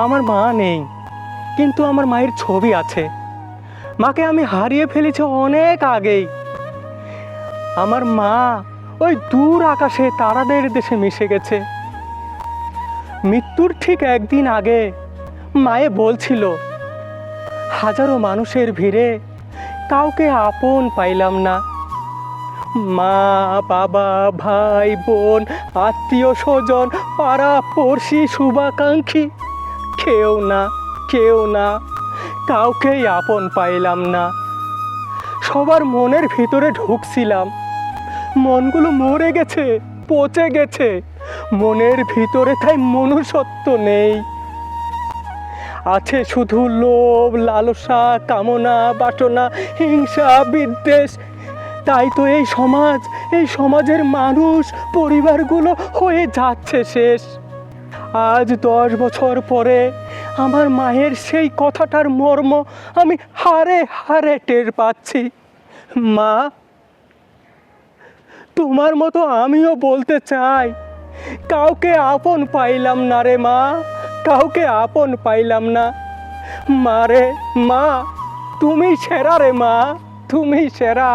আমার মা নেই, কিন্তু আমার মায়ের ছবি আছে। মাকে আমি হারিয়ে ফেলেছি অনেক আগেই। আমার মা ওই দূর আকাশে তারাদের দেশে মিশে গেছে। মৃত্যুর ঠিক একদিন আগে মায়ে বলছিল, হাজারো মানুষের ভিড়ে কাউকে আপন পাইলাম না। মা, বাবা, ভাই, বোন, আত্মীয় স্বজন, পাড়া পড়শি, শুভাকাঙ্ক্ষী, কেউ না, কেউ না, কাউকেই আপন পাইলাম না। সবার মনের ভিতরে ঢুকছিলাম, মনগুলো মরে গেছে, পচে গেছে, মনের ভিতরে তাই মনুষ্যত্ব নেই। আছে শুধু লোভ, লালসা, কামনা, বাসনা, হিংসা, বিদ্বেষ। তাই তো এই সমাজের মানুষ, পরিবারগুলো হয়ে যাচ্ছে শেষ। আজ 10 বছর পরে আমার মায়ের সেই কথাটার মর্ম আমি হাড়ে হাড়ে টের পাচ্ছি। মা, তোমার মতো আমিও বলতে চাই, কাউকে আপন পাইলাম না রে মা, কাউকে আপন পাইলাম না। মা রে মা, তুমি সেরা রে মা, তুমি সেরা।